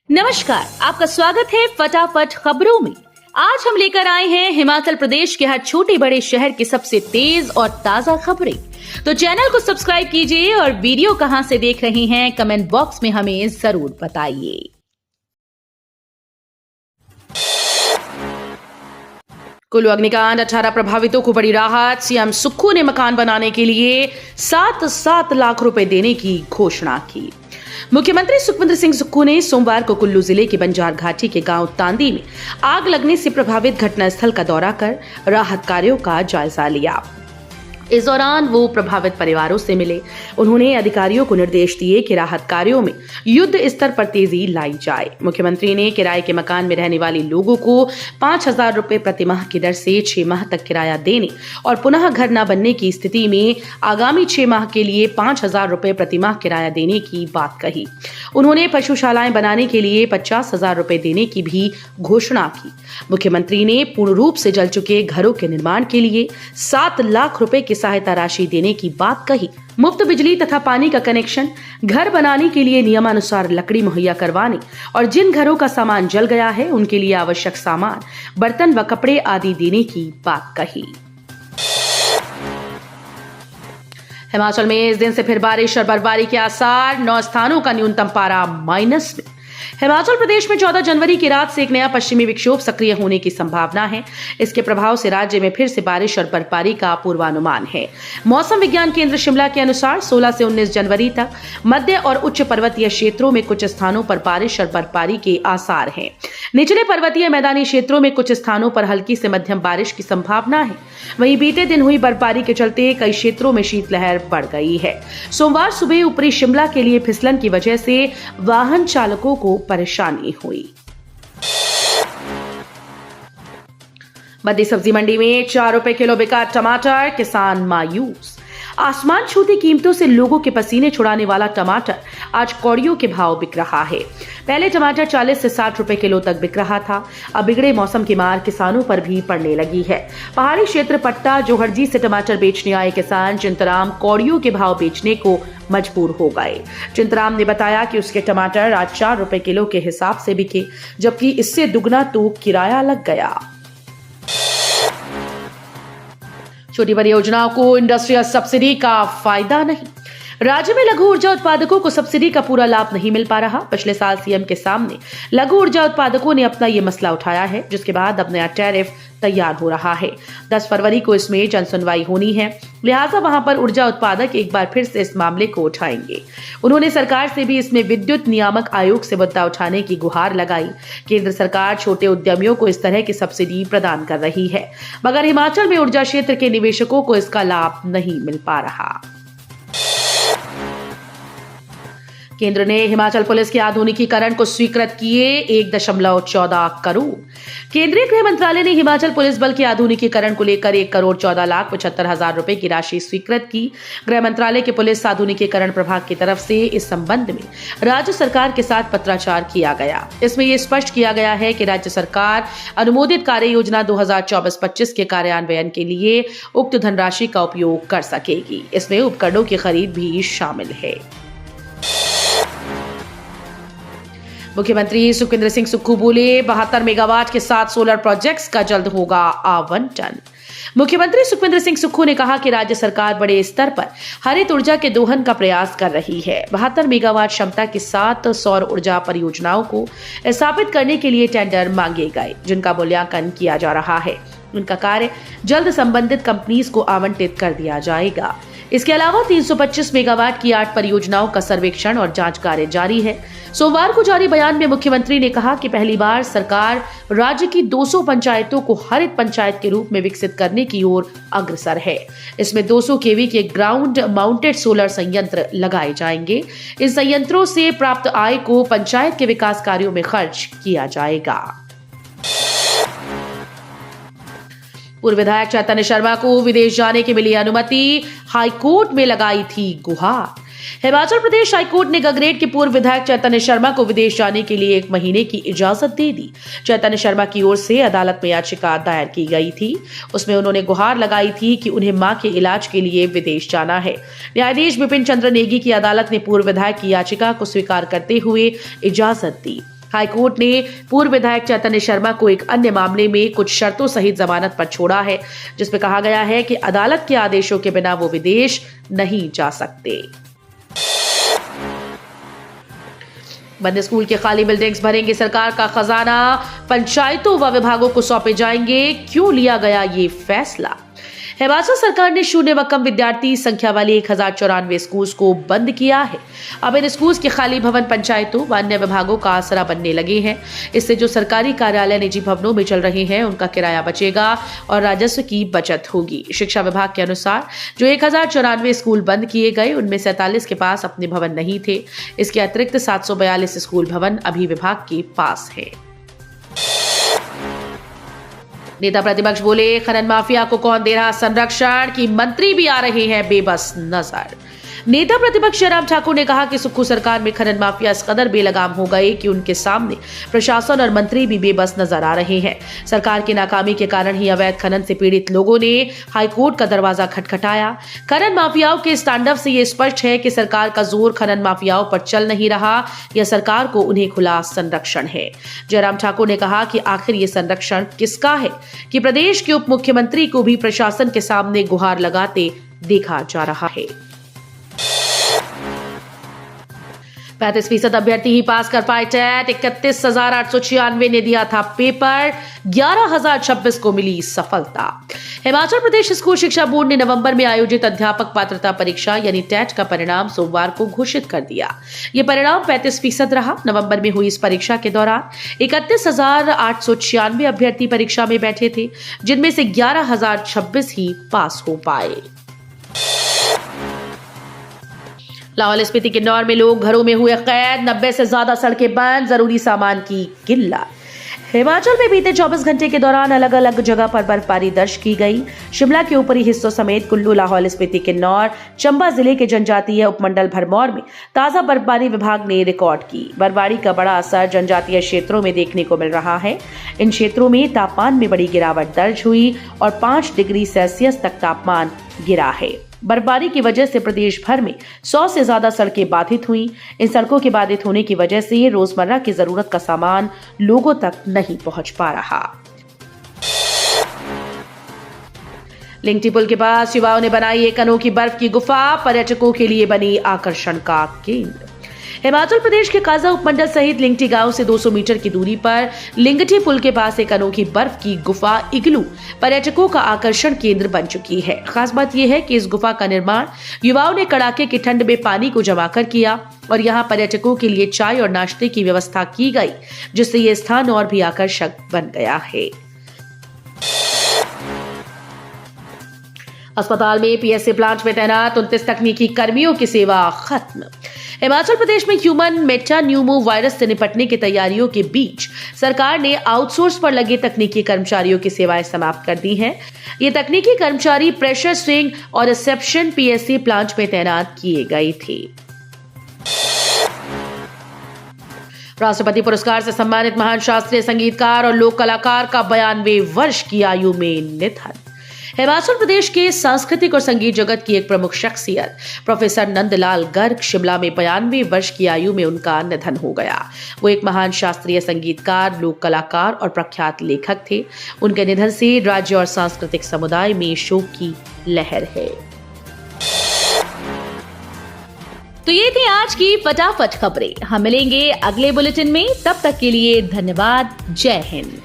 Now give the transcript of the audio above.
नमस्कार, आपका स्वागत है फटाफट खबरों में। आज हम लेकर आए हैं हिमाचल प्रदेश के हर छोटे बड़े शहर की सबसे तेज और ताजा खबरें। तो चैनल को सब्सक्राइब कीजिए और वीडियो कहां से देख रहे हैं कमेंट बॉक्स में हमें जरूर बताइए। कुल्लू अग्निकांड 18 प्रभावितों को बड़ी राहत। सीएम सुक्खू ने मकान बनाने के लिए 7 लाख रुपए देने की घोषणा की। मुख्यमंत्री सुखविंदर सिंह सुक्खू ने सोमवार को कुल्लू जिले के बंजार घाटी के गांव तांदी में आग लगने से प्रभावित घटनास्थल का दौरा कर राहत कार्यों का जायजा लिया। इस दौरान वो प्रभावित परिवारों से मिले। उन्होंने अधिकारियों को निर्देश दिए कि राहत कार्यों में युद्ध स्तर पर तेजी लाई जाए। मुख्यमंत्री ने किराए के मकान में रहने वाले लोगों को 5,000 रुपए प्रति माह की दर से 6 माह तक किराया देने और पुनः घर न बनने की स्थिति में आगामी 6 माह के लिए 5,000 रुपए प्रति माह किराया देने की बात कही। उन्होंने पशुशालाएं बनाने के लिए 50,000 रुपए देने की भी घोषणा की। मुख्यमंत्री ने पूर्ण रूप से जल चुके घरों के निर्माण के लिए 7 लाख रुपए की सहायता राशि देने की बात कही। मुफ्त बिजली तथा पानी का कनेक्शन, घर बनाने के लिए नियमानुसार लकड़ी मुहैया करवाने और जिन घरों का सामान जल गया है उनके लिए आवश्यक सामान, बर्तन व कपड़े आदि देने की बात कही। हिमाचल में इस दिन से फिर बारिश और बर्फबारी के आसार। 9 स्थानों का न्यूनतम पारा माइनस में। हिमाचल प्रदेश में 14 जनवरी की रात से एक नया पश्चिमी विक्षोभ सक्रिय होने की संभावना है। इसके प्रभाव से राज्य में फिर से बारिश और बर्फबारी का पूर्वानुमान है। मौसम विज्ञान केंद्र शिमला के अनुसार 16 से 19 जनवरी तक मध्य और उच्च पर्वतीय क्षेत्रों में कुछ स्थानों पर बारिश और बर्फबारी के आसार हैं। निचले पर्वतीय मैदानी क्षेत्रों में कुछ स्थानों पर हल्की से मध्यम बारिश की संभावना है। वहीं बीते दिन हुई बर्फबारी के चलते कई क्षेत्रों में शीतलहर बढ़ गई है। सोमवार सुबह ऊपरी शिमला के लिए फिसलन की वजह से वाहन चालकों को परेशानी हुई। बद्दी सब्जी मंडी में 4 रुपए किलो बिका टमाटर, किसान मायूस। आसमान छूती कीमतों से लोगों के पसीने छुड़ाने वाला टमाटर आज कौड़ियों के भाव बिक रहा है। पहले टमाटर 40 से 60 रुपए किलो तक बिक रहा था। अब बिगड़े मौसम की मार किसानों पर भी पड़ने लगी है। पहाड़ी क्षेत्र पट्टा जोहड़जी से टमाटर बेचने आए किसान चिंतराम कौड़ियों के भाव बेचने को मजबूर हो गए। चिंतराम ने बताया कि उसके टमाटर आज 4 रुपए किलो के हिसाब से बिके, जबकि इससे दुगना तो किराया लग गया। छोटी बड़ी योजनाओं को इंडस्ट्रियल सब्सिडी का फायदा नहीं। राज्य में लघु ऊर्जा उत्पादकों को सब्सिडी का पूरा लाभ नहीं मिल पा रहा। पिछले साल सीएम के सामने लघु ऊर्जा उत्पादकों ने अपना ये मसला उठाया है, जिसके बाद अब नया टैरिफ तैयार हो रहा है। 10 फरवरी को इसमें जनसुनवाई होनी है, लिहाजा वहां पर ऊर्जा उत्पादक एक बार फिर से इस मामले को उठाएंगे। उन्होंने सरकार से भी इसमें विद्युत नियामक आयोग से मुद्दा उठाने की गुहार लगाई। केंद्र सरकार छोटे उद्यमियों को इस तरह की सब्सिडी प्रदान कर रही है, मगर हिमाचल में ऊर्जा क्षेत्र के निवेशकों को इसका लाभ नहीं मिल पा रहा। केंद्र ने हिमाचल पुलिस के आधुनिकीकरण को स्वीकृत किए 1.14 करोड़। केंद्रीय गृह मंत्रालय ने हिमाचल पुलिस बल के आधुनिकीकरण को लेकर 1,14,75,000 रुपए की राशि स्वीकृत की। गृह मंत्रालय के पुलिस आधुनिकीकरण प्रभाग की तरफ से इस संबंध में राज्य सरकार के साथ पत्राचार किया गया। इसमें यह स्पष्ट किया गया है कि राज्य सरकार अनुमोदित कार्य योजना 2024-25 के कार्यान्वयन के लिए उक्त धनराशि का उपयोग कर सकेगी। इसमें उपकरणों की खरीद भी शामिल है। मुख्यमंत्री सुखविंदर सिंह सुक्खू बोले 72 मेगावाट के 7 सोलर प्रोजेक्ट्स का जल्द होगा आवंटन। मुख्यमंत्री सुखविंदर सिंह सुक्खू ने कहा कि राज्य सरकार बड़े स्तर पर हरित ऊर्जा के दोहन का प्रयास कर रही है। 72 मेगावाट क्षमता की 7 सौर ऊर्जा परियोजनाओं को स्थापित करने के लिए टेंडर मांगे गए, जिनका मूल्यांकन किया जा रहा है। उनका कार्य जल्द संबंधित कंपनीज को आवंटित कर दिया जाएगा। इसके अलावा 325 मेगावाट की 8 परियोजनाओं का सर्वेक्षण और जांच कार्य जारी है। सोमवार को जारी बयान में मुख्यमंत्री ने कहा कि पहली बार सरकार राज्य की 200 पंचायतों को हरित पंचायत के रूप में विकसित करने की ओर अग्रसर है। इसमें 200 केवी के ग्राउंड माउंटेड सोलर संयंत्र लगाए जाएंगे। इन संयंत्रों से प्राप्त आय को पंचायत के विकास कार्यों में खर्च किया जाएगा। पूर्व विधायक चैतन्य शर्मा को विदेश जाने की मिली अनुमति, हाईकोर्ट में लगाई थी गुहार। हिमाचल प्रदेश हाईकोर्ट ने गगरेट के पूर्व विधायक चैतन्य शर्मा को विदेश जाने के लिए 1 महीने की इजाजत दे दी। चैतन्य शर्मा की ओर से अदालत में याचिका दायर की गई थी। उसमें उन्होंने गुहार लगाई थी कि उन्हें मां के इलाज के लिए विदेश जाना है। न्यायाधीश विपिन चंद्र नेगी की अदालत ने पूर्व विधायक की याचिका को स्वीकार करते हुए इजाजत दी। हाईकोर्ट ने पूर्व विधायक चैतन्य शर्मा को एक अन्य मामले में कुछ शर्तों सहित जमानत पर छोड़ा है, जिसमें कहा गया है कि अदालत के आदेशों के बिना वो विदेश नहीं जा सकते। बंद स्कूल के खाली बिल्डिंग्स भरेंगे सरकार का खजाना, पंचायतों व विभागों को सौंपे जाएंगे। क्यों लिया गया ये फैसला? हिमाचल सरकार ने शून्य व कम विद्यार्थी संख्या वाले 1094 स्कूल्स को बंद किया है। अब इन स्कूल्स के खाली भवन पंचायतों व अन्य विभागों का आसरा बनने लगे हैं। इससे जो सरकारी कार्यालय निजी भवनों में चल रहे हैं उनका किराया बचेगा और राजस्व की बचत होगी। शिक्षा विभाग के अनुसार जो 1094 स्कूल बंद किए गए उनमें 47 के पास अपने भवन नहीं थे। इसके अतिरिक्त 742 स्कूल भवन अभी विभाग के पास है। नेता प्रतिपक्ष बोले, खनन माफिया को कौन दे रहा संरक्षण कि मंत्री भी आ रहे हैं बेबस नजर। नेता प्रतिपक्ष जयराम ठाकुर ने कहा कि सुक्खू सरकार में खनन माफिया इस कदर बेलगाम हो गए कि उनके सामने प्रशासन और मंत्री भी बेबस नजर आ रहे हैं। सरकार की नाकामी के कारण ही अवैध खनन से पीड़ित लोगों ने हाईकोर्ट का दरवाजा खटखटाया। खनन माफियाओं के स्टैंड अप से ये स्पष्ट है कि सरकार का जोर खनन माफियाओं पर चल नहीं रहा, यह सरकार को उन्हें खुला संरक्षण है। जयराम ठाकुर ने कहा कि आखिर ये संरक्षण किसका है कि प्रदेश के उप मुख्यमंत्री को भी प्रशासन के सामने गुहार लगाते देखा जा रहा है। 35% अभ्यर्थी ही पास कर पाए टेट। 31,896 ने दिया था पेपर, 11,026 को मिली सफलता। हिमाचल प्रदेश स्कूल शिक्षा बोर्ड ने नवंबर में आयोजित अध्यापक पात्रता परीक्षा यानी टेट का परिणाम सोमवार को घोषित कर दिया। यह परिणाम 35% रहा। नवंबर में हुई इस परीक्षा के दौरान 31,896 अभ्यर्थी परीक्षा में बैठे थे, जिनमें से 11,026 ही पास हो पाए। लाहौल स्पीति किन्नौर में लोग घरों में हुए कैद, 90 से ज्यादा सड़कें बंद, जरूरी सामान की किल्लत। हिमाचल में बीते 24 घंटे के दौरान अलग अलग जगह पर बर्फबारी दर्ज की गई। शिमला के ऊपरी हिस्सों समेत कुल्लू, लाहौल स्पीति किन्नौर, चंबा जिले के जनजातीय उपमंडल भरमौर में ताजा बर्फबारी विभाग ने रिकॉर्ड की। बर्फबारी का बड़ा असर जनजातीय क्षेत्रों में देखने को मिल रहा है। इन क्षेत्रों में तापमान में बड़ी गिरावट दर्ज हुई और 5 डिग्री सेल्सियस तक तापमान गिरा है। बर्फबारी की वजह से प्रदेश भर में 100 से ज्यादा सड़कें बाधित हुई। इन सड़कों के बाधित होने की वजह से रोजमर्रा की जरूरत का सामान लोगों तक नहीं पहुंच पा रहा। लिंगटी पुल के पास युवाओं ने बनाई एक अनोखी बर्फ की गुफा, पर्यटकों के लिए बनी आकर्षण का केंद्र। हिमाचल प्रदेश के काजा उपमंडल सहित लिंगटी गांव से 200 मीटर की दूरी पर लिंगटी पुल के पास एक अनोखी बर्फ की गुफा इग्लू पर्यटकों का आकर्षण केंद्र बन चुकी है। खास बात यह है कि इस गुफा का निर्माण युवाओं ने कड़ाके की ठंड में पानी को जमा कर किया और यहाँ पर्यटकों के लिए चाय और नाश्ते की व्यवस्था की गई, जिससे ये स्थान और भी आकर्षक बन गया है। अस्पताल में पीएसए प्लांट में तैनात 29 तकनीकी कर्मियों की सेवा खत्म। हिमाचल प्रदेश में ह्यूमन मेटान्यूमो वायरस से निपटने की तैयारियों के बीच सरकार ने आउटसोर्स पर लगे तकनीकी कर्मचारियों की सेवाएं समाप्त कर दी हैं। ये तकनीकी कर्मचारी प्रेशर स्विंग और रिसेप्शन पीएसए प्लांट में तैनात किए गए थे। राष्ट्रपति पुरस्कार से सम्मानित महान शास्त्रीय संगीतकार और लोक कलाकार का 92 वर्ष की आयु में निधन। हिमाचल प्रदेश के सांस्कृतिक और संगीत जगत की एक प्रमुख शख्सियत प्रोफेसर नंदलाल गर्ग शिमला में 92 वर्ष की आयु में उनका निधन हो गया। वो एक महान शास्त्रीय संगीतकार, लोक कलाकार और प्रख्यात लेखक थे। उनके निधन से राज्य और सांस्कृतिक समुदाय में शोक की लहर है। तो ये थी आज की फटाफट खबरें। हम मिलेंगे अगले बुलेटिन में, तब तक के लिए धन्यवाद। जय हिंद।